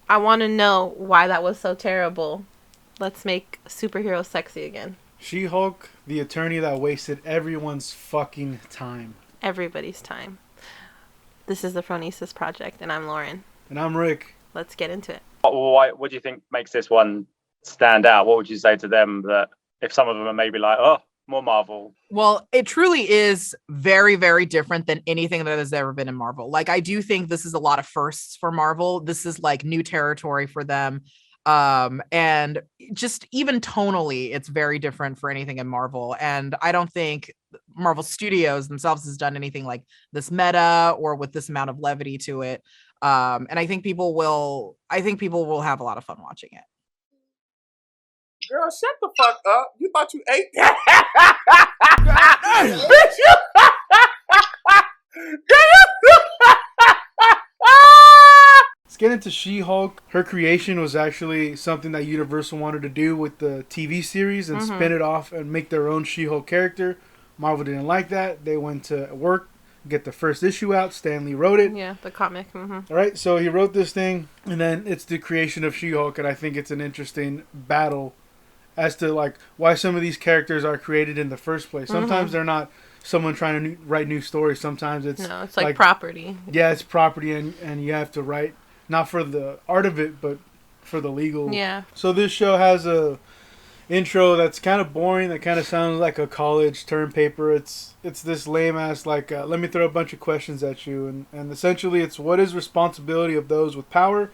I want to know why that was so terrible. Let's make superheroes sexy again. She-Hulk, the attorney that wasted everyone's fucking time. Everybody's time. This is the Phronesis Project, and I'm Lauren. And I'm Rick. Let's get into it. What do you think makes this one stand out? What would you say to them that if some of them are maybe like, oh, more Marvel? Well, it truly is very, very different than anything that has ever been in Marvel. Like, I do think this is a lot of firsts for Marvel. This is like new territory for them. And just even tonally, it's very different for anything in Marvel. And I don't think Marvel Studios themselves has done anything like this meta or with this amount of levity to it. And I think people will have a lot of fun watching it. Girl, shut the fuck up. You thought you ate that? Bitch, Let's get into She-Hulk. Her creation was actually something that Universal wanted to do with the TV series and spin it off and make their own She-Hulk character. Marvel didn't like that. They went to work, get the first issue out. Stan Lee wrote it. Yeah, the comic. All right, so he wrote this thing, and then it's the creation of She-Hulk, and I think it's an interesting battle as to like why some of these characters are created in the first place. Sometimes they're not someone trying to write new stories. Sometimes it's it's like property. Yeah, it's property, and you have to write not for the art of it, but for the legal. Yeah. So this show has a intro that's kind of boring. That kind of sounds like a college term paper. It's this lame ass like let me throw a bunch of questions at you, and essentially it's what is responsibility of those with power,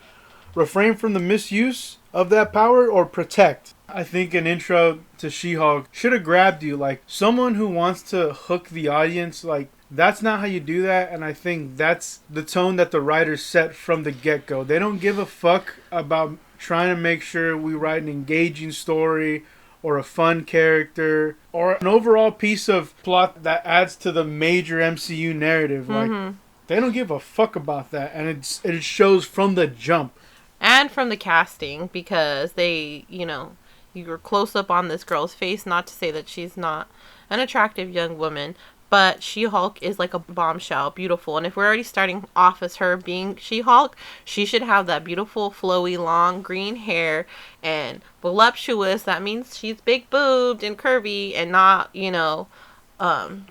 refrain from the misuse of that power, or protect. I think an intro to She-Hulk should have grabbed you, like someone who wants to hook the audience. Like, that's not how you do that, and I think that's the tone that the writers set from the get-go. They don't give a fuck about trying to make sure we write an engaging story or a fun character or an overall piece of plot that adds to the major MCU narrative. Like, they don't give a fuck about that, and it shows from the jump. And from the casting, because they, you were close up on this girl's face, not to say that she's not an attractive young woman, but She-Hulk is like a bombshell, beautiful. And if we're already starting off as her being She-Hulk, she should have that beautiful, flowy, long green hair and voluptuous. That means she's big boobed and curvy and not,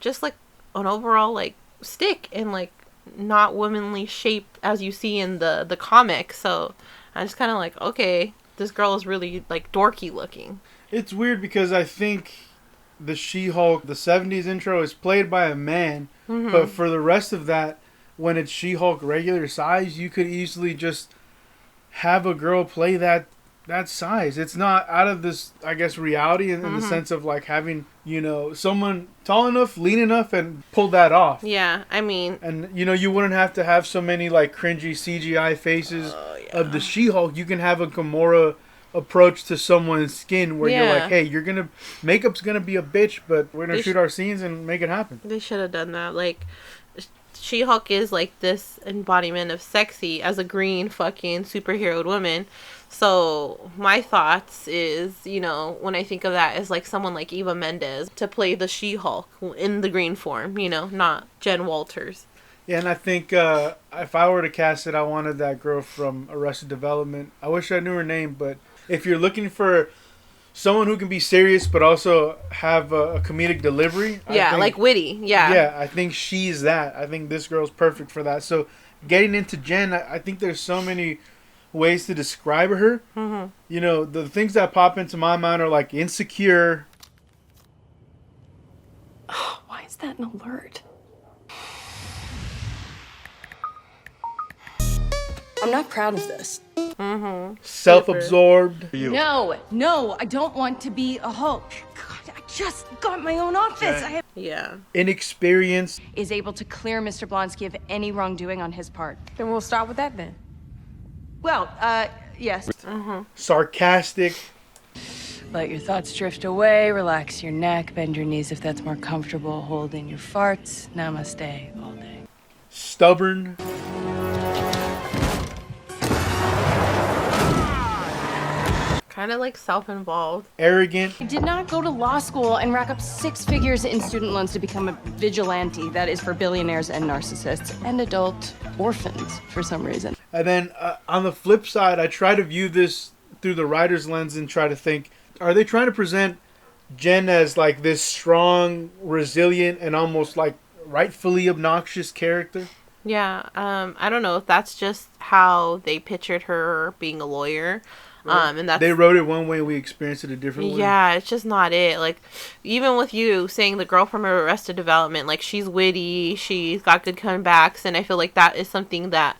just like an overall like stick and like not womanly shape as you see in the comic. So I'm just kind of like, okay, this girl is really like dorky looking. It's weird because I think the She-Hulk, the 70s intro is played by a man, but for the rest of that, when it's She-Hulk regular size, you could easily just have a girl play that size. It's not out of this, I guess, reality in the sense of like having, someone tall enough, lean enough, and pull that off. Yeah, I mean... And, you wouldn't have to have so many like cringy CGI faces of the She-Hulk. You can have a Gamora approach to someone's skin where you're like, hey, makeup's gonna be a bitch, but we're gonna shoot our scenes and make it happen. They should have done that. Like, She-Hulk is like this embodiment of sexy as a green fucking superhero woman. So my thoughts is, when I think of that, is like someone like Eva Mendes to play the She-Hulk in the green form, not Jen Walters. Yeah, and I think if I were to cast it, I wanted that girl from Arrested Development. I wish I knew her name, but if you're looking for someone who can be serious but also have a comedic delivery. Yeah, like witty. Yeah. Yeah, I think she's that. I think this girl's perfect for that. So getting into Jen, I think there's so many ways to describe her. The things that pop into my mind are like insecure. Oh, why is that an alert? I'm not proud of this. Self-absorbed. No, I don't want to be a Hulk. God, I just got my own office. Yeah. Inexperienced. Is able to clear Mr. Blonsky of any wrongdoing on his part. Then we'll start with that then. Well, yes. Sarcastic. Let your thoughts drift away, relax your neck, bend your knees if that's more comfortable, hold in your farts. Namaste all day. Stubborn. kind of like self-involved. arrogant. I did not go to law school and rack up 6 figures in student loans to become a vigilante. That is for billionaires and narcissists and adult orphans for some reason. And then on the flip side, I try to view this through the writer's lens and try to think, are they trying to present Jen as like this strong, resilient, and almost like rightfully obnoxious character? Yeah, I don't know if that's just how they pictured her being a lawyer. Right. And that's, they wrote it one way and we experienced it a different way. yeah, it's just not it. Like, even with you saying the girl from Arrested Development, like, she's witty, she's got good comebacks, and I feel like that is something that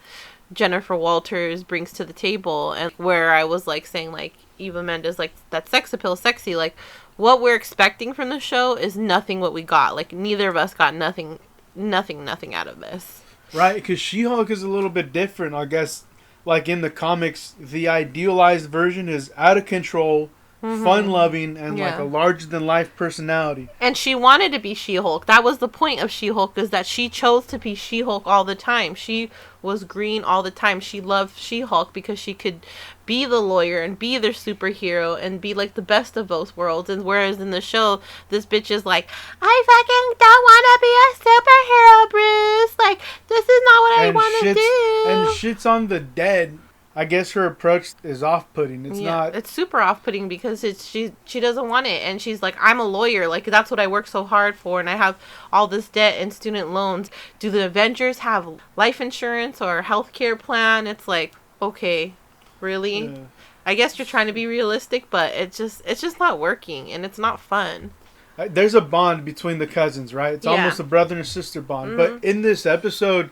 Jennifer Walters brings to the table. And where I was like saying like Eva Mendes, like, that sex appeal is sexy, like what we're expecting from the show is nothing what we got. Like, neither of us got nothing out of this. Right, because She-Hulk is a little bit different, I guess. Like in the comics, the idealized version is out of control, fun-loving, and like a larger-than-life personality. And she wanted to be She-Hulk. That was the point of She-Hulk, is that she chose to be She-Hulk all the time. She was green all the time. She loved She-Hulk because she could be the lawyer and be the superhero and be like the best of both worlds. And whereas in the show, this bitch is like, I fucking don't want to be a superhero, Bruce. Like, this is not what I want to do. And shits on the dead. I guess her approach is off-putting. It's not. It's super off-putting because she doesn't want it, and she's like, I'm a lawyer, like that's what I work so hard for, and I have all this debt and student loans. Do the Avengers have life insurance or health care plan? It's like, okay, really? Yeah. I guess you're trying to be realistic, but it's just not working, and it's not fun. There's a bond between the cousins, right? It's almost a brother and sister bond. But in this episode,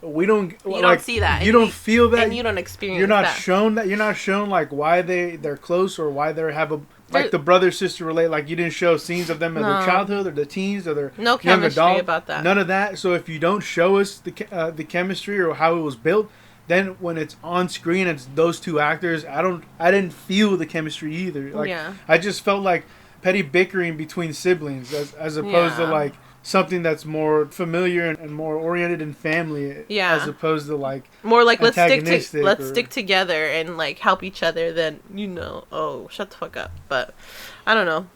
we don't. You don't see that. You don't feel that. And you don't experience. You're not that. shown that. You're not shown like why they're close or why they have a like the brother sister relate. Like you didn't show scenes of them in their childhood or the teens or their no young chemistry adult. about that. None of that. So if you don't show us the chemistry or how it was built, then when it's on screen, it's those two actors. I didn't feel the chemistry either. Like I just felt like petty bickering between siblings as opposed to like something that's more familiar and more oriented in family as opposed to like more like let's stick together and like help each other than shut the fuck up. But I don't know,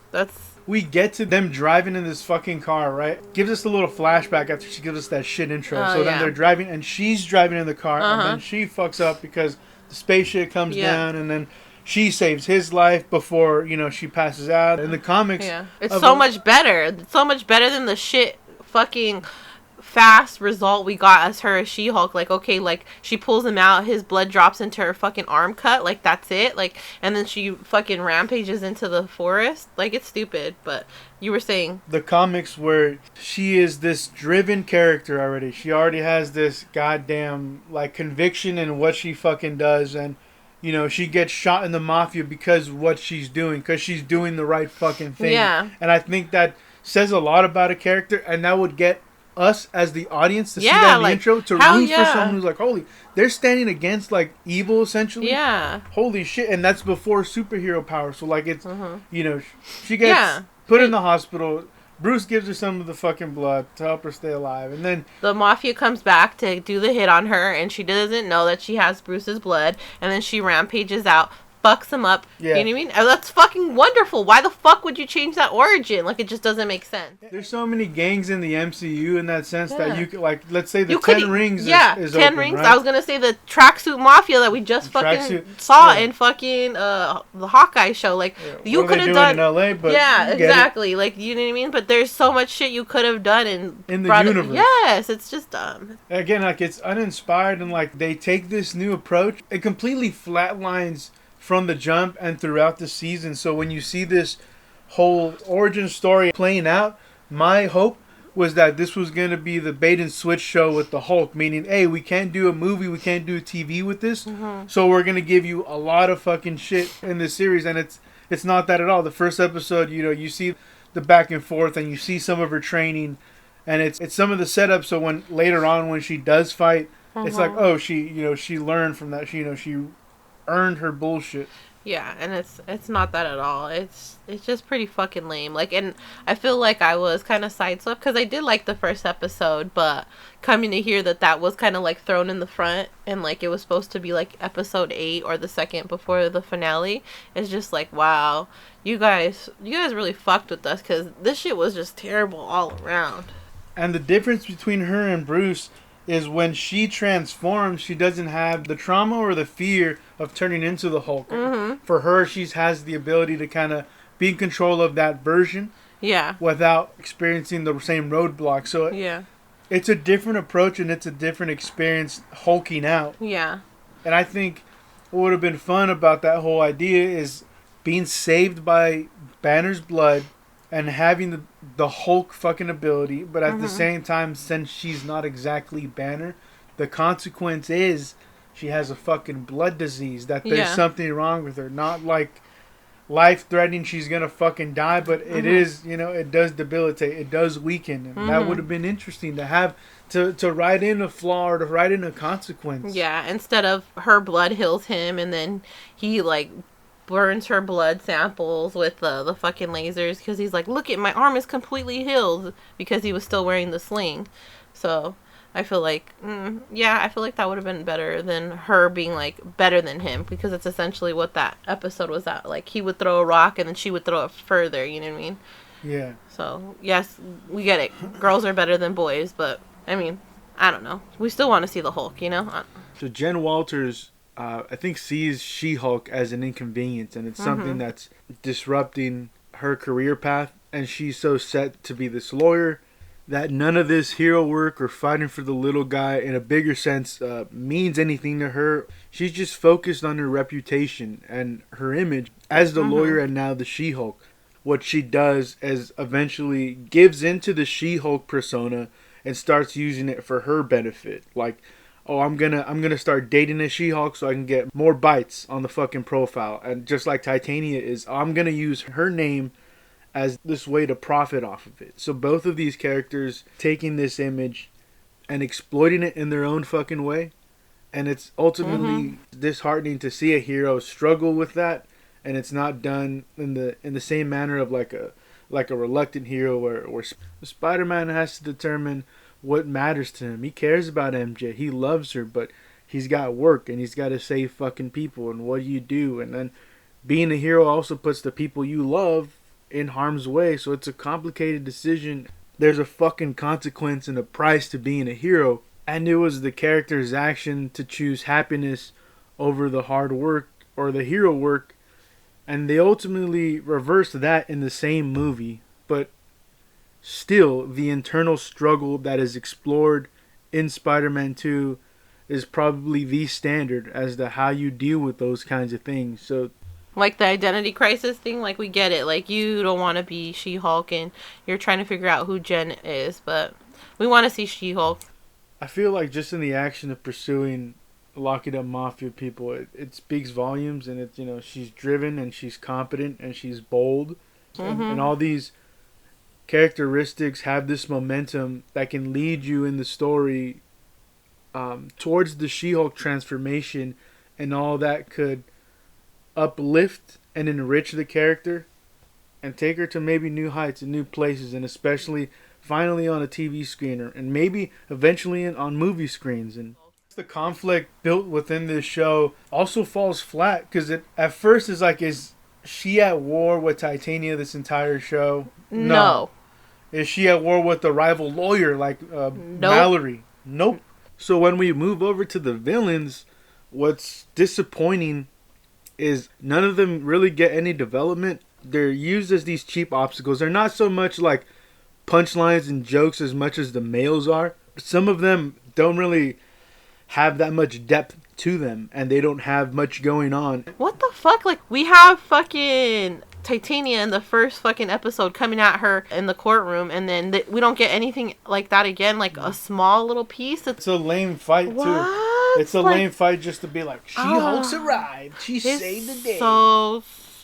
we get to them driving in this fucking car, right? Gives us a little flashback after she gives us that shit intro. Then they're driving and she's driving in the car and then she fucks up because the spaceship comes down and then she saves his life before, she passes out. In the comics... Yeah. It's so much better. It's so much better than the shit fucking fast result we got as her as She-Hulk. Like, okay, like, she pulls him out, his blood drops into her fucking arm cut. Like, that's it. Like, and then she fucking rampages into the forest. Like, it's stupid, but you were saying... The comics where she is this driven character already. She already has this goddamn, like, conviction in what she fucking does, and... she gets shot in the mafia because of what she's doing. Because she's doing the right fucking thing. Yeah. And I think that says a lot about a character. And that would get us as the audience to see that in the intro. To root for someone who's like, holy, they're standing against like evil essentially. Yeah. Holy shit. And that's before superhero power. So like it's, she gets put in the hospital. Bruce gives her some of the fucking blood to help her stay alive. And then the mafia comes back to do the hit on her, and she doesn't know that she has Bruce's blood, and then she rampages out, fucks him up. Yeah. You know what I mean? That's fucking wonderful. Why the fuck would you change that origin? Like, it just doesn't make sense. There's so many gangs in the MCU in that sense that you could, like, let's say the 10 Ten Rings is 10 open, Rings. right? I was gonna say the Tracksuit Mafia that we just fucking saw in fucking the Hawkeye show. Like, you could have done in LA, but exactly. Like, you know what I mean? But there's so much shit you could have done in the universe. Yes, it's just dumb. Again, like, it's uninspired, and like they take this new approach. It completely flatlines from the jump and throughout the season. So when you see this whole origin story playing out, my hope was that this was going to be the bait and switch show with the Hulk, meaning, hey, we can't do a movie, we can't do TV with this, so we're going to give you a lot of fucking shit in this series. And it's not that at all. The first episode, you see the back and forth and you see some of her training, and it's some of the setup. So when later on when she does fight, it's like, oh, she learned from that. She earned her bullshit. Yeah, and it's not that at all. It's just pretty fucking lame. Like, and I feel like I was kind of sideswept because I did like the first episode, but coming to hear that was kind of like thrown in the front and like it was supposed to be like episode 8 or the second before the finale, it's just like, wow, you guys really fucked with us because this shit was just terrible all around. And the difference between her and Bruce is when she transforms, she doesn't have the trauma or the fear of turning into the Hulk. Mm-hmm. For her, she has the ability to kind of be in control of that version. Yeah. Without experiencing the same roadblock. So yeah, it's a different approach and it's a different experience hulking out. Yeah. And I think what would have been fun about that whole idea is being saved by Banner's blood and having the Hulk fucking ability, but at the same time, since she's not exactly Banner, the consequence is she has a fucking blood disease, that there's something wrong with her. Not like life-threatening, she's gonna fucking die, but it is, it does debilitate, it does weaken. And that would have been interesting to have, to write in a flaw or to write in a consequence. Yeah, instead of her blood heals him and then he, like, burns her blood samples with the fucking lasers because he's like, look, my arm is completely healed because he was still wearing the sling. So I feel like I feel like that would have been better than her being like better than him, because it's essentially what that episode was at. Like, he would throw a rock and then she would throw it further, you know what I mean? Yeah. So yes, we get it, girls are better than boys, but I mean, I don't know, we still want to see the Hulk, So Jen Walters, I think, sees She-Hulk as an inconvenience, and it's something that's disrupting her career path, and she's so set to be this lawyer that none of this hero work or fighting for the little guy in a bigger sense means anything to her. She's just focused on her reputation and her image as the lawyer and now the She-Hulk. What she does is eventually gives into the She-Hulk persona and starts using it for her benefit. Like, oh, I'm gonna start dating a She-Hulk so I can get more bites on the fucking profile. And just like Titania is, I'm gonna use her name as this way to profit off of it. So both of these characters taking this image and exploiting it in their own fucking way. And it's ultimately disheartening to see a hero struggle with that, and it's not done in the same manner of like a reluctant hero where Spider-Man has to determine what matters to him. He cares about MJ. He loves her, but he's got work and he's got to save fucking people. And what do you do? And then being a hero also puts the people you love in harm's way. So it's a complicated decision. There's a fucking consequence and a price to being a hero. And it was the character's action to choose happiness over the hard work or the hero work. And they ultimately reversed that in the same movie. But still, the internal struggle that is explored in Spider-Man 2 is probably the standard as to how you deal with those kinds of things. So, like the identity crisis thing, like, we get it. Like, you don't want to be She-Hulk and you're trying to figure out who Jen is, but we want to see She-Hulk. I feel like just in the action of pursuing locking up mafia people, it speaks volumes, and it's, she's driven and she's competent and she's bold, and all these characteristics have this momentum that can lead you in the story towards the She-Hulk transformation, and all that could uplift and enrich the character and take her to maybe new heights and new places, and especially finally on a TV screen and maybe eventually on movie screens. And the conflict built within this show also falls flat because it at first is like, is she at war with Titania this entire show? No. Is she at war with the rival lawyer like Mallory? Nope. So when we move over to the villains, what's disappointing is none of them really get any development. They're used as these cheap obstacles. They're not so much like punchlines and jokes as much as the males are. Some of them don't really have that much depth to them, and they don't have much going on. What the fuck? Like, we have fucking Titania in the first fucking episode coming at her in the courtroom, and then we don't get anything like that again, like a small little piece. It's a lame fight too. It's a lame fight just to be like, She-Hulk's arrived. She saved the day. So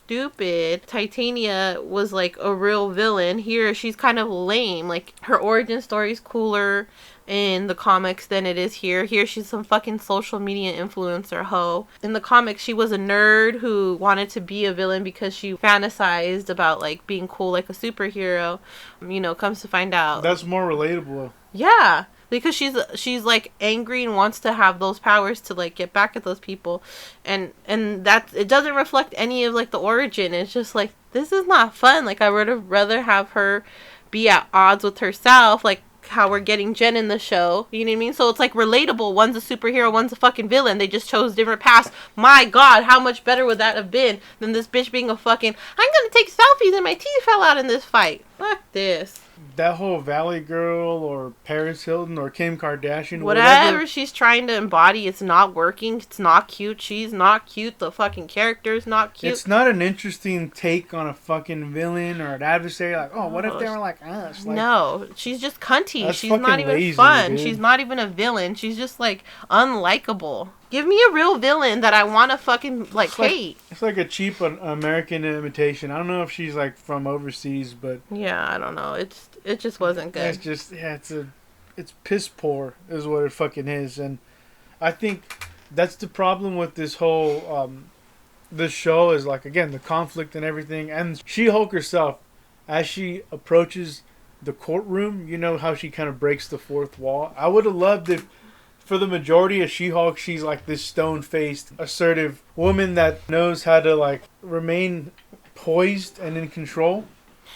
stupid. Titania was like a real villain. Here, she's kind of lame. Like, her origin story is cooler in the comics than it is here. Here, she's some fucking social media influencer hoe. In the comics, she was a nerd who wanted to be a villain because she fantasized about, like, being cool like a superhero. You know, comes to find out. That's more relatable. Yeah. Because she's like angry and wants to have those powers to like get back at those people, and that it doesn't reflect any of like the origin. It's just like, this is not fun. Like, I would have rather have her be at odds with herself, like how we're getting Jen in the show. You know what I mean? So it's like relatable. One's a superhero, one's a fucking villain. They just chose different paths. My God, how much better would that have been than this bitch being a fucking, I'm gonna take selfies and my teeth fell out in this fight. Fuck this. That whole Valley Girl or Paris Hilton or Kim Kardashian, whatever she's trying to embody, it's not working. It's not cute. She's not cute. The fucking character's not cute. It's not an interesting take on a fucking villain or an adversary. Like, oh, what if they were like us? Like, no, she's just cunty. She's fucking not even lazy, fun. dude. She's not even a villain. She's just like unlikable. Give me a real villain that I want to fucking like hate. It's like a cheap American imitation. I don't know if she's like from overseas, but yeah, I don't know. It just wasn't good. It's just it's piss poor is what it fucking is, and I think that's the problem with this whole this show is like, again, the conflict and everything, and She-Hulk herself, as she approaches the courtroom, you know how she kind of breaks the fourth wall. I would have loved if, for the majority of She-Hulk, she's like this stone-faced, assertive woman that knows how to like remain poised and in control.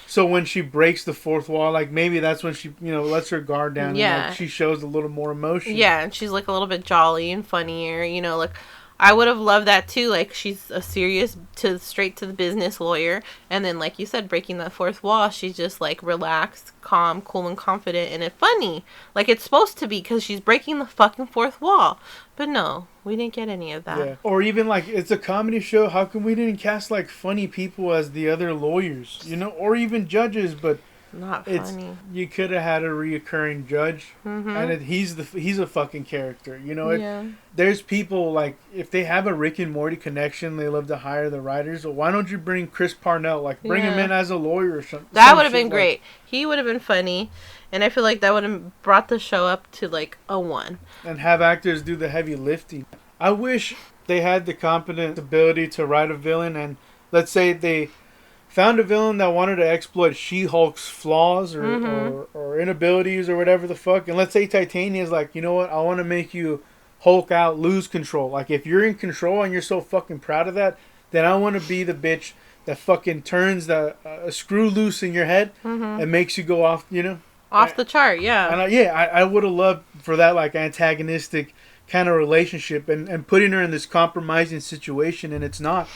So when she breaks the fourth wall, like maybe that's when she, you know, lets her guard down. Yeah. And like she shows a little more emotion. Yeah, and she's like a little bit jolly and funnier, you know, like I would have loved that too. Like, she's a serious straight to the business lawyer, and then like you said, breaking that fourth wall, she's just like relaxed, calm, cool, and confident, and it's funny, like it's supposed to be, because she's breaking the fucking fourth wall. But no, we didn't get any of that. Yeah. Or even like, it's a comedy show. How come we didn't cast like funny people as the other lawyers, you know, or even judges? But not funny. You could have had a reoccurring judge, and he's a fucking character, you know. Yeah. There's people like, if they have a Rick and Morty connection, they love to hire the writers. Well, why don't you bring Chris Parnell? Like, bring him in as a lawyer or something. That would have been great. He would have been funny, and I feel like that would have brought the show up to like a 1. And have actors do the heavy lifting. I wish they had the competent ability to write a villain, and let's say they found a villain that wanted to exploit She-Hulk's flaws or inabilities or whatever the fuck. And let's say Titania's like, you know what, I want to make you Hulk out, lose control. Like, if you're in control and you're so fucking proud of that, then I want to be the bitch that fucking turns a screw loose in your head and makes you go off, you know? Off the chart, yeah. And I would have loved for that, like, antagonistic kind of relationship, and putting her in this compromising situation, and it's not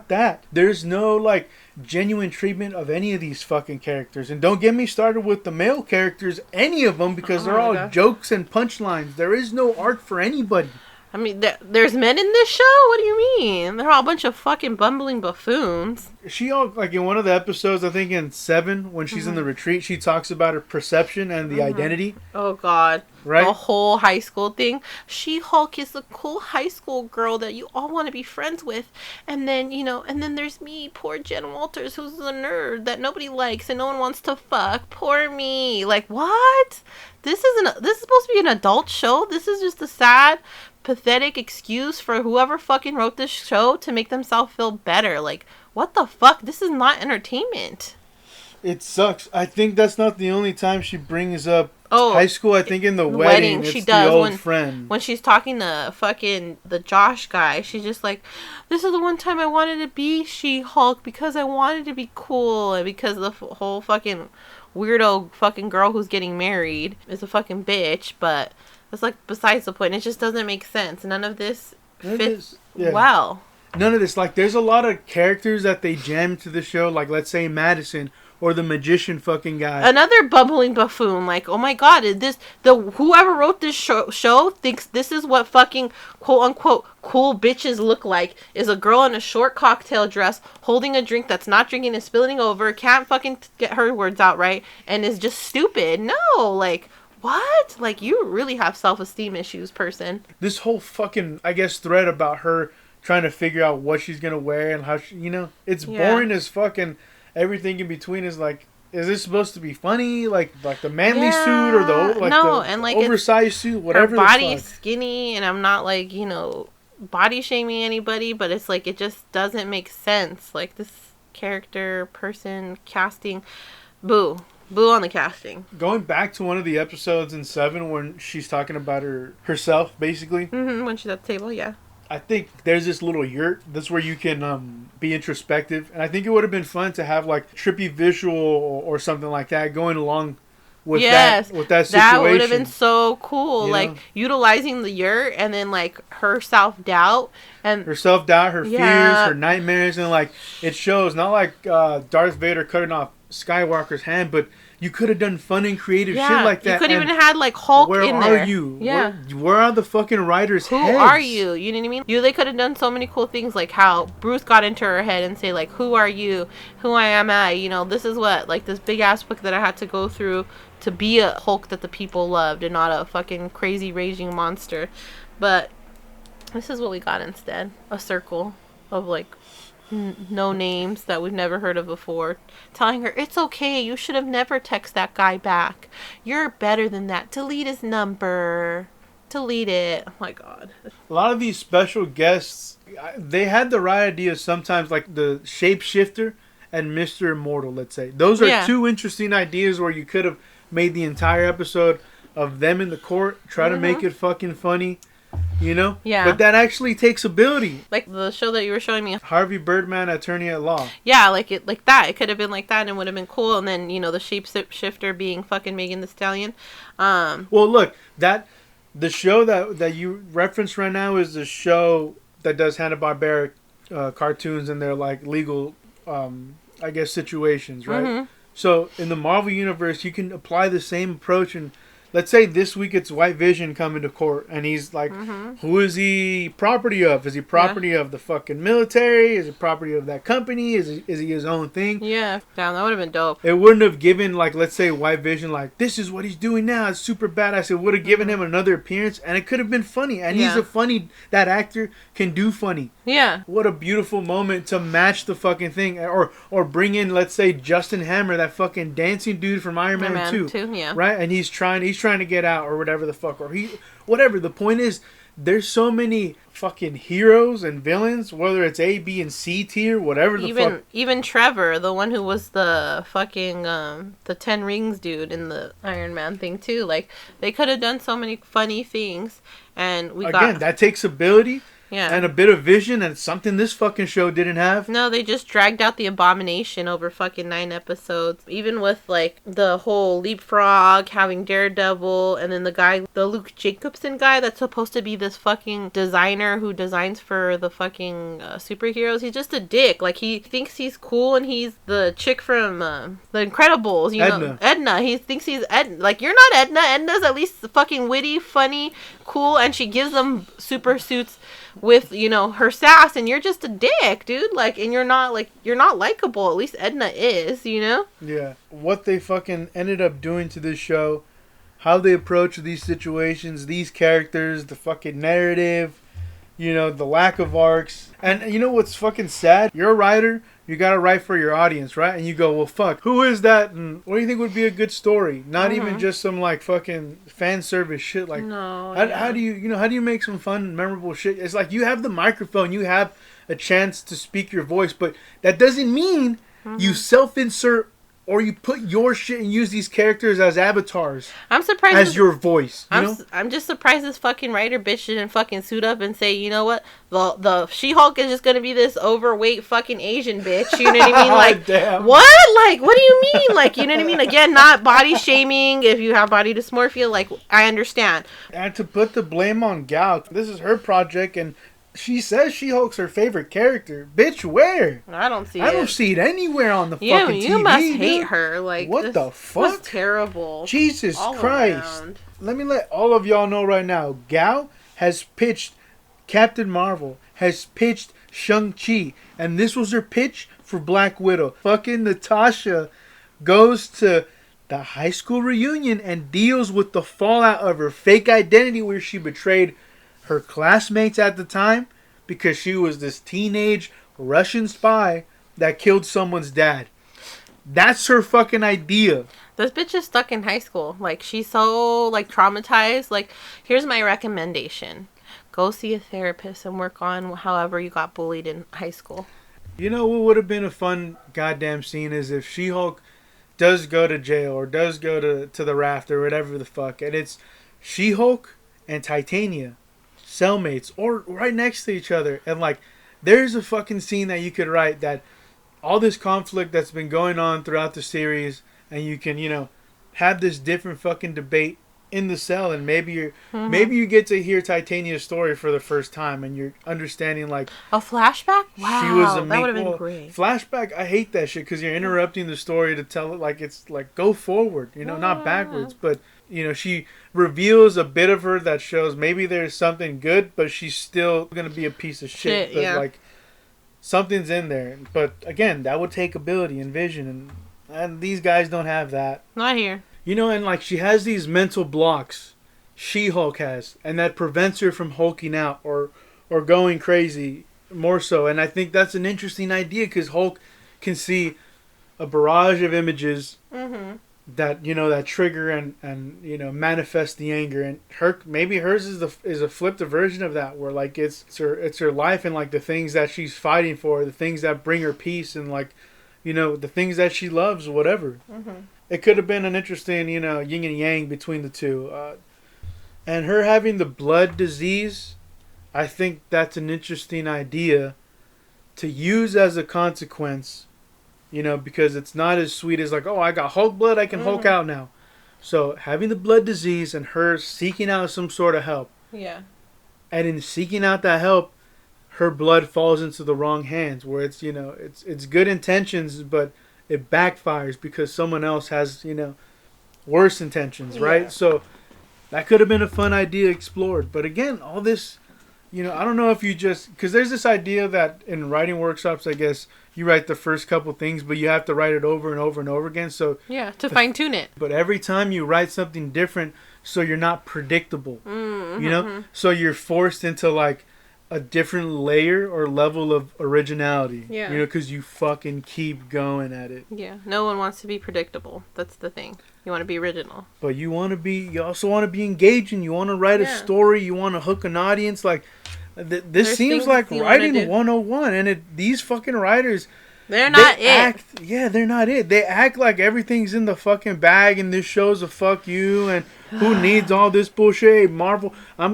that. There's no like genuine treatment of any of these fucking characters, and don't get me started with the male characters, any of them, because they're all jokes and punchlines. There is no art for anybody. I mean, there's men in this show? What do you mean? They're all a bunch of fucking bumbling buffoons. She all, like in one of the episodes, I think in 7, when she's in the retreat, she talks about her perception and the identity. Oh, God. Right? The whole high school thing. She-Hulk is the cool high school girl that you all want to be friends with. And then, you know, and then there's me, poor Jen Walters, who's the nerd that nobody likes and no one wants to fuck. Poor me. Like, what? This is supposed to be an adult show? This is just a sad, pathetic excuse for whoever fucking wrote this show to make themselves feel better. Like, what the fuck? This is not entertainment. It sucks. I think that's not the only time she brings up high school. I think in the wedding she it's does the old friend. When she's talking to fucking the Josh guy, she's just like, this is the one time I wanted to be She-Hulk because I wanted to be cool, and because the whole fucking weirdo fucking girl who's getting married is a fucking bitch. But it's like besides the point. It just doesn't make sense. None of this fits well. None of this. Like, there's a lot of characters that they jam to the show. Like, let's say Madison or the magician fucking guy. Another bumbling buffoon. Like, oh my God, whoever wrote this show thinks this is what fucking quote unquote cool bitches look like, is a girl in a short cocktail dress holding a drink that's not drinking and spilling over, can't fucking get her words out right, and is just stupid. No, like, what? Like, you really have self-esteem issues, person. This whole fucking, I guess, thread about her trying to figure out what she's gonna wear and how she, it's Yeah. boring as fuck, and everything in between is like, is this supposed to be funny? Like the manly suit or the oversized suit, whatever. Her body's the fuck. skinny, and I'm not like, body shaming anybody, but it's like it just doesn't make sense. Like this character, person, casting, boo on the casting. Going back to one of the episodes in 7 when she's talking about herself, basically. When she's at the table, yeah. I think there's this little yurt. That's where you can be introspective, and I think it would have been fun to have like trippy visual or something like that going along with that situation. That would have been so cool. Like utilizing the yurt and then like her self-doubt, her fears, her nightmares, and like it shows not like Darth Vader cutting off Skywalker's hand, but you could have done fun and creative shit like that. You could even had like Hulk in there. Where are you? Yeah. Where are the fucking writers' heads? Who are you? You know what I mean? They could have done so many cool things, like how Bruce got into her head and say like, who are you? Who am I? This is what, like this big ass book that I had to go through to be a Hulk that the people loved and not a fucking crazy raging monster. But this is what we got instead. A circle of like no names that we've never heard of before, telling her it's okay, you should have never texted that guy back, you're better than that, delete his number, delete it. Oh my god. A lot of these special guests, they had the right idea sometimes, like the shapeshifter and Mr. Immortal, let's say. Those are two interesting ideas where you could have made the entire episode of them in the court, try to make it fucking funny. Yeah. But that actually takes ability. Like the show that you were showing me, Harvey Birdman, Attorney at Law. Yeah, like that. It could have been like that and it would have been cool. And then, the shapeshifter being fucking Megan Thee Stallion. Well, look, the show that you referenced right now is the show that does Hanna-Barbera cartoons and their like legal, I guess, situations, right? Mm-hmm. So in the Marvel universe, you can apply the same approach. And let's say this week it's White Vision coming to court, and he's like, who is he property of? Is he property of the fucking military? Is he property of that company? Is he his own thing? Yeah, damn, that would have been dope. It wouldn't have given, like, let's say White Vision, like, this is what he's doing now. It's super badass. It would have given him another appearance, and it could have been funny. And that actor can do funny. Yeah. What a beautiful moment to match the fucking thing. Or bring in, let's say, Justin Hammer, that fucking dancing dude from Iron Man 2. Yeah. Right? And he's trying to get out or whatever the fuck. Whatever. The point is, there's so many fucking heroes and villains, whether it's A, B, and C tier, whatever the fuck. Even Trevor, the one who was the fucking, the 10 Rings dude in the Iron Man thing too. Like, they could have done so many funny things. And that takes ability. Yeah. And a bit of vision, and something this fucking show didn't have. No, they just dragged out the Abomination over fucking 9 episodes. Even with, like, the whole leapfrog, having Daredevil, and then the Luke Jacobson guy that's supposed to be this fucking designer who designs for the fucking superheroes. He's just a dick. Like, he thinks he's cool, and he's the chick from The Incredibles, Edna. He thinks he's Edna. Like, you're not Edna. Edna's at least fucking witty, funny, cool, and she gives them super suits with her sass, and you're just a dick, dude. Like, and you're not likable. At least Edna is, Yeah. What they fucking ended up doing to this show, how they approach these situations, these characters, the fucking narrative, the lack of arcs. And you know what's fucking sad? You're a writer, you gotta write for your audience, right? And you go, well, fuck, who is that? And what do you think would be a good story? Not even just some like fucking fan service shit. Like, how do you make some fun, memorable shit? It's like you have the microphone, you have a chance to speak your voice, but that doesn't mean you self-insert or you put your shit and use these characters as avatars. I'm surprised as your voice. I'm just surprised this fucking writer bitch didn't fucking suit up and say, you know what, the She-Hulk is just gonna be this overweight fucking Asian bitch. You know what I mean? Like, damn. What? Like, what do you mean? Like, you know what I mean? Again, not body shaming. If you have body dysmorphia, like, I understand. And to put the blame on Gal, this is her project, and she says She-Hulk's her favorite character. Bitch, where? I don't see it anywhere on the fucking TV. You must hate her. Like, what the fuck? Was terrible. Jesus Christ. Around. Let me let all of y'all know right now. Gal has pitched Captain Marvel, has pitched Shang-Chi, and this was her pitch for Black Widow. Fucking Natasha goes to the high school reunion and deals with the fallout of her fake identity where she betrayed her classmates at the time because she was this teenage Russian spy that killed someone's dad. That's her fucking idea. This bitch is stuck in high school. Like, she's so, like, traumatized. Like, here's my recommendation. Go see a therapist and work on however you got bullied in high school. You know what would have been a fun goddamn scene is if She-Hulk does go to jail or does go to the raft or whatever the fuck, and it's She-Hulk and Titania, cellmates, or right next to each other, and like there's a fucking scene that you could write that all this conflict that's been going on throughout the series, and you can, you know, have this different fucking debate in the cell, and maybe you get to hear Titania's story for the first time, and you're understanding like a flashback. Wow, she was a that would have been great. Flashback, I hate that shit because you're interrupting the story to tell it like it's like go forward, you know, not backwards. But you know, she reveals a bit of her that shows maybe there's something good, but she's still gonna be a piece of shit. But like something's in there. But again, that would take ability and vision, and these guys don't have that. Not here. You know, and like she has these mental blocks, She-Hulk has, and that prevents her from hulking out or going crazy more so. And I think that's an interesting idea because Hulk can see a barrage of images that, you know, that trigger and you know, manifest the anger. And maybe hers is a flipped version of that, where like it's her life and like the things that she's fighting for, the things that bring her peace, and like, you know, the things that she loves, whatever. It could have been an interesting, you know, yin and yang between the two. And her having the blood disease, I think that's an interesting idea to use as a consequence, you know, because it's not as sweet as like, oh, I got Hulk blood, I can Hulk out now. So having the blood disease and her seeking out some sort of help. Yeah. And in seeking out that help, her blood falls into the wrong hands, where it's, you know, it's good intentions, but it backfires because someone else has, you know, worse intentions, right? So that could have been a fun idea explored. But again, all this, you know, I don't know if you just, because there's this idea that in writing workshops, I guess, you write the first couple things, but you have to write it over and over and over again. So yeah, to fine tune it. But every time you write something different, so you're not predictable, you know? So you're forced into like a different layer or level of originality. Yeah. You know, because you fucking keep going at it. Yeah. No one wants to be predictable. That's the thing. You want to be original. But you also want to be engaging. You want to write a story. You want to hook an audience. Like, this seems like writing 101. And these fucking writers... They're not it. They're not it. They act like everything's in the fucking bag and this show's a fuck you and who needs all this bullshit? Hey, Marvel,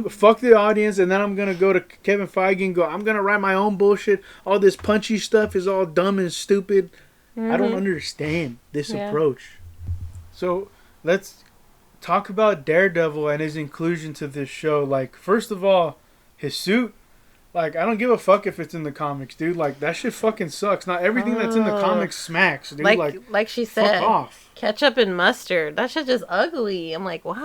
fuck the audience, and then I'm going to go to Kevin Feige and go, I'm going to write my own bullshit. All this punchy stuff is all dumb and stupid. I don't understand this approach. So let's talk about Daredevil and his inclusion to this show. Like, first of all, his suit. Like, I don't give a fuck if it's in the comics, dude. Like, that shit fucking sucks. Not everything that's in the comics smacks, dude. Like she said, fuck off. Ketchup and mustard. That shit just ugly. I'm like, what?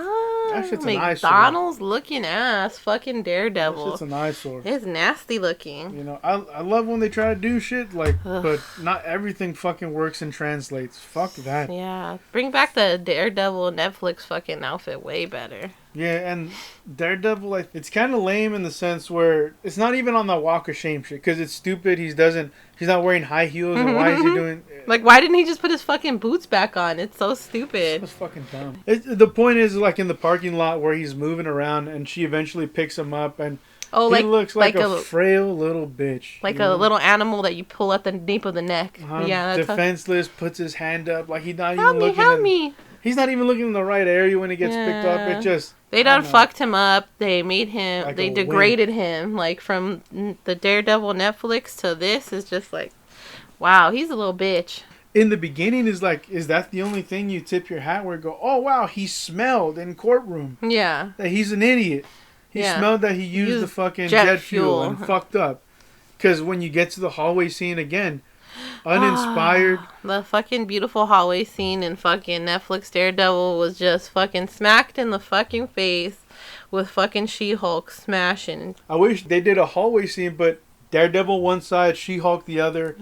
That shit's McDonald's looking ass. Fucking Daredevil. That shit's an eyesore. It's nasty looking. You know, I love when they try to do shit, like, but not everything fucking works and translates. Fuck that. Yeah. Bring back the Daredevil Netflix fucking outfit way better. Yeah, and Daredevil, like, it's kind of lame in the sense where it's not even on the walk of shame shit, because it's stupid. He's not wearing high heels, and why is he doing... Like, why didn't he just put his fucking boots back on? It's so stupid. It's fucking dumb. The point is, like, in the parking lot where he's moving around, and she eventually picks him up, and he looks like a frail little bitch. Like a little animal that you pull at the nape of the neck. Yeah, that's defenseless, puts his hand up, like he's not even looking... Help me! He's not even looking in the right area when he gets picked up. It just... They done fucked him up. They made him... Like they degraded him. Like, from the Daredevil Netflix to this is just like... Wow, he's a little bitch. In the beginning is like... Is that the only thing you tip your hat where you go, oh, wow, he smelled in courtroom. Yeah. That he's an idiot. He smelled that he used the fucking jet fuel and fucked up. Because when you get to the hallway scene again... Uninspired. The fucking beautiful hallway scene in fucking Netflix Daredevil was just fucking smacked in the fucking face with fucking She-Hulk smashing. I wish they did a hallway scene, but Daredevil one side, She-Hulk the other.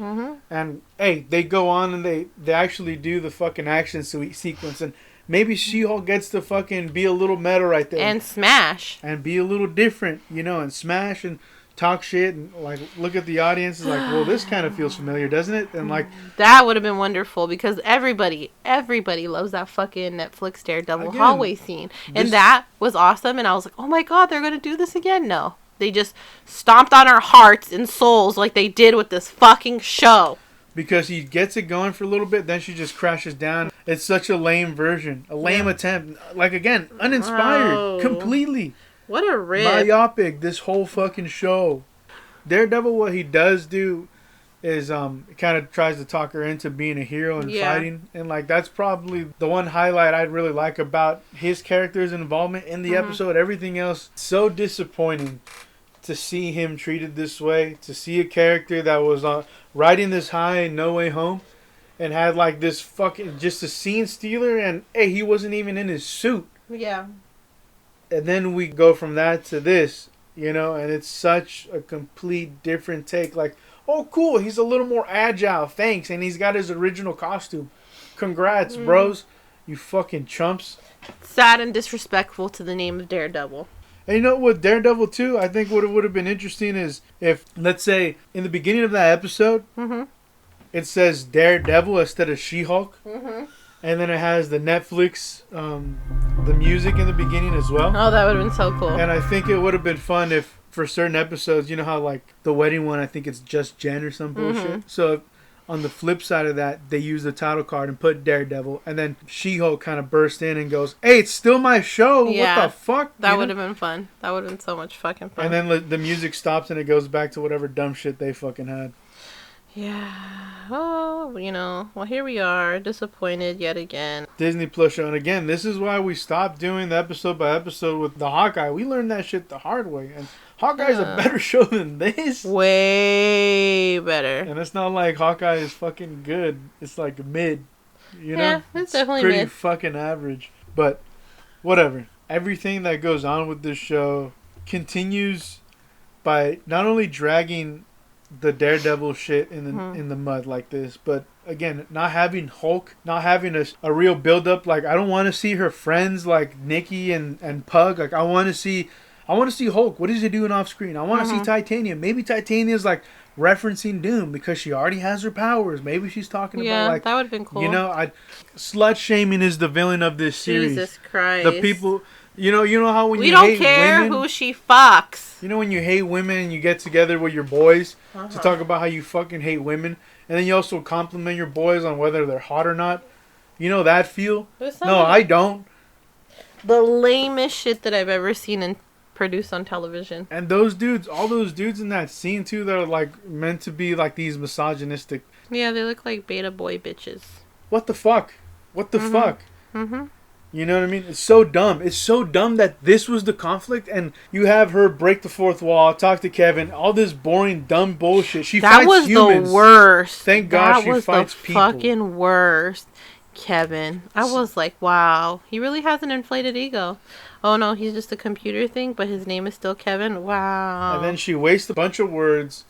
And hey, they go on and they actually do the fucking action sequence, and maybe She-Hulk gets to fucking be a little meta right there and smash and be a little different, you know, and smash and talk shit and like look at the audience. It's like, well, this kind of feels familiar, doesn't it? And like that would have been wonderful because everybody loves that fucking Netflix Daredevil Again, hallway scene, and that was awesome. And I was like, oh my god, they're gonna do this again. No, they just stomped on our hearts and souls like they did with this fucking show. because he gets it going for a little bit, then she just crashes down. It's such a lame version, a lame attempt. Like again, uninspired, completely. What a rip. Myopic, this whole fucking show. Daredevil, what he does do is kind of tries to talk her into being a hero and fighting. And like that's probably the one highlight I'd really like about his character's involvement in the episode. Everything else, so disappointing to see him treated this way. To see a character that was riding this high in No Way Home and had like this fucking just a scene stealer, and hey, he wasn't even in his suit. Yeah. And then we go from that to this, you know, and it's such a complete different take. Like, oh, cool, he's a little more agile, thanks. And he's got his original costume. Congrats, bros. You fucking chumps. Sad and disrespectful to the name of Daredevil. And you know what, Daredevil 2, I think what would have been interesting is if, let's say, in the beginning of that episode, it says Daredevil instead of She-Hulk. And then it has the Netflix, the music in the beginning as well. Oh, that would have been so cool. And I think it would have been fun if, for certain episodes, you know how like the wedding one, I think it's Just Jen or some bullshit. So if, on the flip side of that, they use the title card and put Daredevil, and then She-Hulk kind of burst in and goes, "Hey, it's still my show. Yeah, what the fuck?" That would have been fun. That would have been so much fucking fun. And then the music stops and it goes back to whatever dumb shit they fucking had. Yeah. Oh, you know. Well, here we are, disappointed yet again. Disney Plus show, and again, this is why we stopped doing the episode by episode with the Hawkeye. We learned that shit the hard way, and Hawkeye's a better show than this. Way better. And it's not like Hawkeye is fucking good. It's like mid. You know? Yeah, it's definitely pretty mid. fucking average. But whatever. Everything that goes on with this show continues by not only dragging the Daredevil shit in the mud like this, but again, not having Hulk, not having a real build up. Like I don't want to see her friends like Nikki and Pug. Like I want to see Hulk. What is he doing off screen? I want to see Titanium. Maybe Titanium's like referencing Doom because she already has her powers. Maybe she's talking about like that would have been cool. You know, slut shaming is the villain of this series. Jesus Christ. The people. You know how when we you don't hate care women, who she fucks. you know when you hate women and you get together with your boys to talk about how you fucking hate women, and then you also compliment your boys on whether they're hot or not. You know that feel? No, I don't. The lamest shit that I've ever seen and produced on television. And those dudes, all those dudes in that scene too, that are like meant to be like these misogynistic. Yeah, they look like beta boy bitches. What the fuck? What the fuck? You know what I mean? It's so dumb. It's so dumb that this was the conflict, and you have her break the fourth wall, talk to Kevin, all this boring, dumb bullshit. She that fights was humans. The worst. Thank God she was fights the people. Fucking worst, Kevin. I was like, wow, he really has an inflated ego. Oh no, he's just a computer thing, but his name is still Kevin. Wow. And then she wastes a bunch of words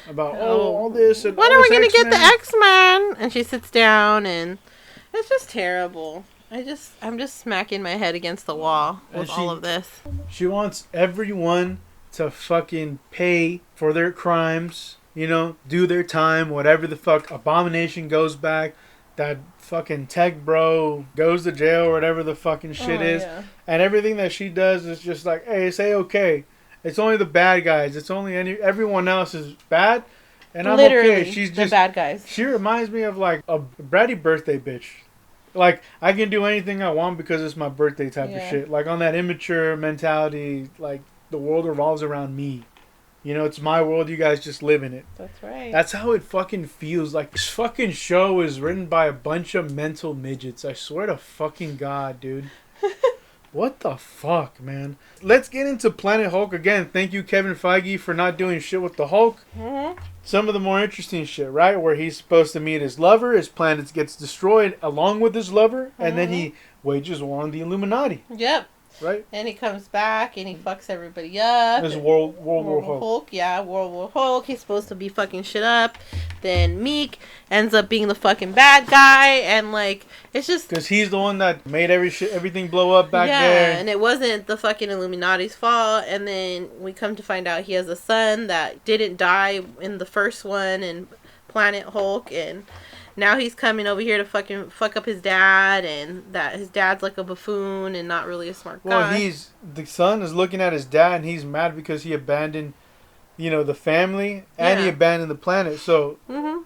about all this. And when all are we this gonna get the X-Men? X-Men? And she sits down, and it's just terrible. I'm just smacking my head against the wall with all of this. She wants everyone to fucking pay for their crimes, you know, do their time, whatever the fuck. Abomination goes back. That fucking tech bro goes to jail or whatever the fucking shit is. Yeah. And everything that she does is just like, hey, it's A-okay. It's only the bad guys. It's only everyone else is bad. And I'm literally okay. She's the just bad guys. She reminds me of like a bratty birthday bitch. Like, I can do anything I want because it's my birthday type of shit. Like, on that immature mentality, like, the world revolves around me. You know, it's my world, you guys just live in it. That's right. That's how it fucking feels. Like, this fucking show is written by a bunch of mental midgets. I swear to fucking God, dude. What the fuck, man? Let's get into Planet Hulk again. Thank you, Kevin Feige, for not doing shit with the Hulk. Some of the more interesting shit, right? Where he's supposed to meet his lover, his planet gets destroyed along with his lover, and then he wages war on the Illuminati. Yep. right? And he comes back and he fucks everybody up. This is World War Hulk. Yeah, World War Hulk. He's supposed to be fucking shit up. Then Meek ends up being the fucking bad guy, and like it's just because he's the one that made everything blow up back there. Yeah, and it wasn't the fucking Illuminati's fault. And then we come to find out he has a son that didn't die in the first one, and Planet Hulk, and now he's coming over here to fucking fuck up his dad, and that his dad's like a buffoon and not really a smart guy. Well, the son is looking at his dad, and he's mad because he abandoned, the family, and he abandoned the planet. So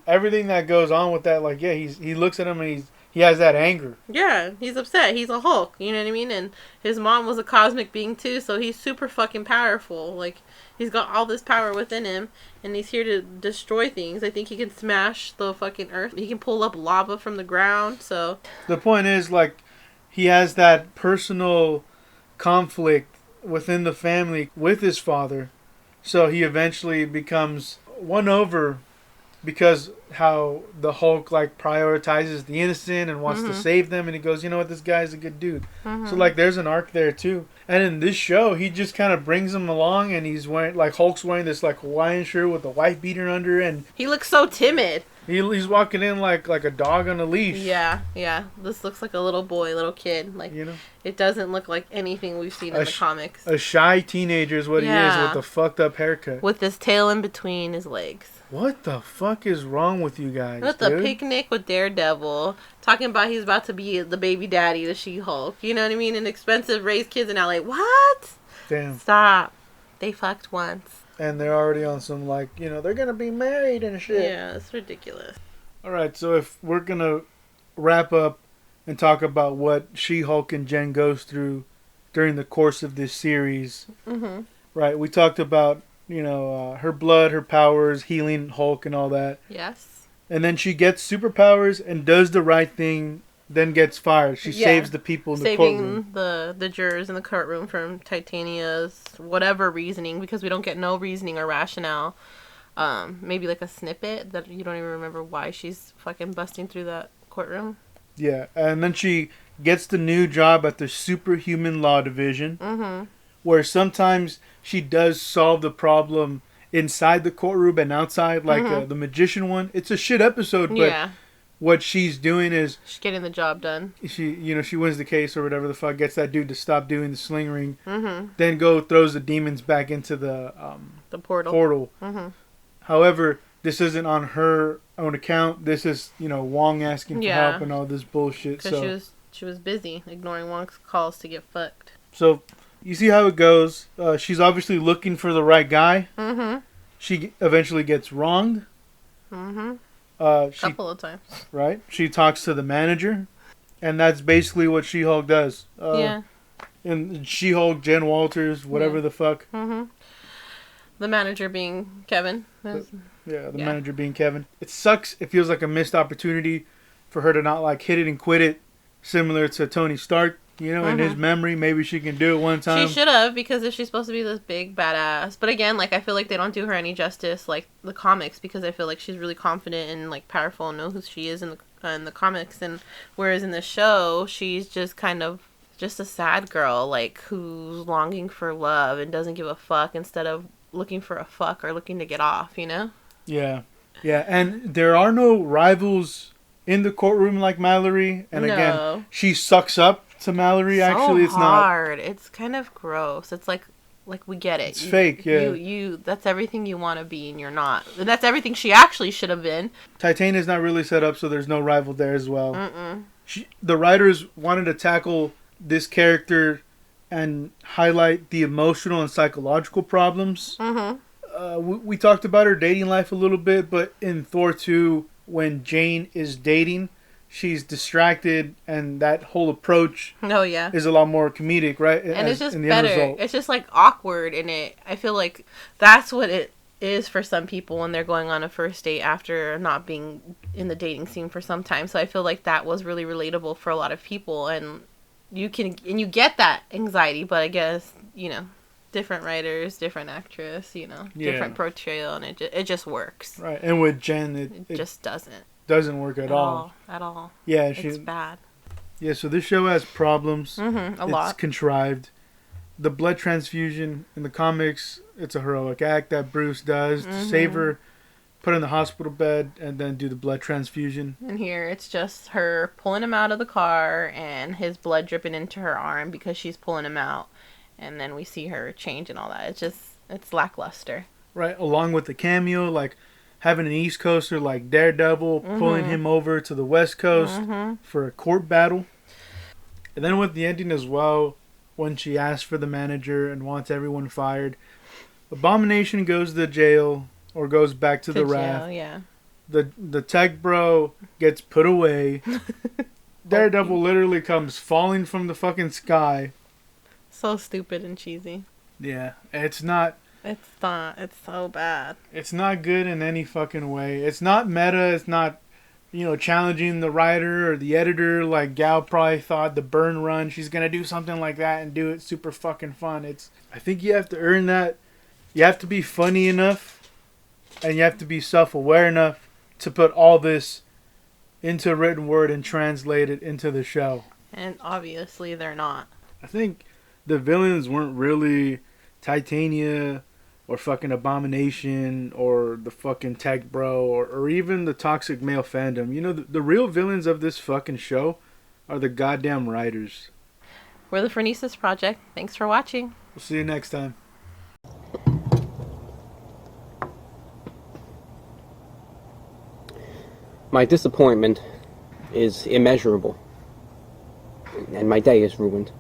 everything that goes on with that, like, he looks at him and he has that anger. Yeah, he's upset. He's a Hulk, you know what I mean? And his mom was a cosmic being too, so he's super fucking powerful. Like, he's got all this power within him, and he's here to destroy things. I think he can smash the fucking earth. He can pull up lava from the ground, so... The point is, like, he has that personal conflict within the family with his father, so he eventually becomes won over because how the Hulk, like, prioritizes the innocent and wants to save them, and he goes, you know what, this guy's a good dude. So, like, there's an arc there, too. And in this show, he just kind of brings him along, and he's wearing, like, Hulk's wearing this, like, Hawaiian shirt with a white beater under, and... He looks so timid. He's walking in like a dog on a leash. Yeah. This looks like a little boy, little kid. Like, it doesn't look like anything we've seen in the comics. A shy teenager is what he is, with a fucked up haircut. With his tail in between his legs. What the fuck is wrong with you guys, With the picnic with Daredevil, talking about he's about to be the baby daddy to She-Hulk. You know what I mean? And expensive raised kids in LA. What? Damn. Stop. They fucked once. And they're already on some, like, they're gonna be married and shit. Yeah, it's ridiculous. Alright, so if we're gonna wrap up and talk about what She-Hulk and Jen goes through during the course of this series. Right, we talked about, her blood, her powers, healing Hulk and all that. Yes. And then she gets superpowers and does the right thing, then gets fired. She saves the people in the courtroom. Saving the jurors in the courtroom from Titania's whatever reasoning, because we don't get no reasoning or rationale. Maybe like a snippet that you don't even remember why she's fucking busting through that courtroom. Yeah, and then she gets the new job at the Superhuman Law Division, where sometimes she does solve the problem inside the courtroom and outside, like the magician one. It's a shit episode, but what she's doing is she's getting the job done. She wins the case or whatever the fuck, gets that dude to stop doing the sling ring, then throws the demons back into the portal. However, this isn't on her own account. This is Wong asking for help and all this bullshit. Because she was busy ignoring Wong's calls to get fucked. So you see how it goes. She's obviously looking for the right guy. She eventually gets wronged. Couple of times. Right. She talks to the manager, and that's basically what She-Hulk does. And She-Hulk, Jen Walters, whatever the fuck. The manager being Kevin. The manager being Kevin. It sucks. It feels like a missed opportunity for her to not like hit it and quit it, similar to Tony Stark. In his memory, maybe she can do it one time. She should have, because if she's supposed to be this big badass. But again, like, I feel like they don't do her any justice, like the comics, because I feel like she's really confident and like powerful and know who she is in the comics. And whereas in the show, she's just kind of just a sad girl, like, who's longing for love and doesn't give a fuck instead of looking for a fuck or looking to get off. Yeah, and there are no rivals in the courtroom like Mallory. And again, she sucks up to Mallory. Actually, it's hard. It's kind of gross. It's like we get it. It's fake. Yeah, you that's everything you want to be, and you're not. And that's everything she actually should have been. Titania's not really set up, so there's no rival there as well. The writers wanted to tackle this character and highlight the emotional and psychological problems. We talked about her dating life a little bit, but in Thor 2, when Jane is dating, she's distracted, and that whole approach is a lot more comedic, right? And it's just better. It's just like awkward in it. I feel like that's what it is for some people when they're going on a first date after not being in the dating scene for some time. So I feel like that was really relatable for a lot of people, and you get that anxiety, but I guess, different writers, different actress, different portrayal, and it just works. Right. And with Jen, it just doesn't work at all. At all. Yeah, it's bad. Yeah, so this show has problems. A lot. It's contrived. the blood transfusion in the comics, it's a heroic act that Bruce does to save her, put her in the hospital bed, and then do the blood transfusion. And here it's just her pulling him out of the car and his blood dripping into her arm because she's pulling him out. And then we see her change and all that. It's lackluster. Right, along with the cameo, like having an East Coaster like Daredevil pulling him over to the West Coast for a court battle. And then with the ending as well, when she asks for the manager and wants everyone fired, Abomination goes to jail or goes back to the raft. Yeah. The tech bro gets put away. Daredevil literally comes falling from the fucking sky. So stupid and cheesy. Yeah, it's not. It's not. It's so bad. It's not good in any fucking way. It's not meta. It's not, challenging the writer or the editor. Like Gal probably thought the Burn Run, she's gonna do something like that and do it super fucking fun. I think you have to earn that. You have to be funny enough, and you have to be self-aware enough to put all this into written word and translate it into the show. And obviously they're not. I think the villains weren't really Titania or fucking Abomination or the fucking tech bro or even the toxic male fandom. The real villains of this fucking show are the goddamn writers. We're the Phronesis Project. Thanks for watching. We'll see you next time. My disappointment is immeasurable, and my day is ruined.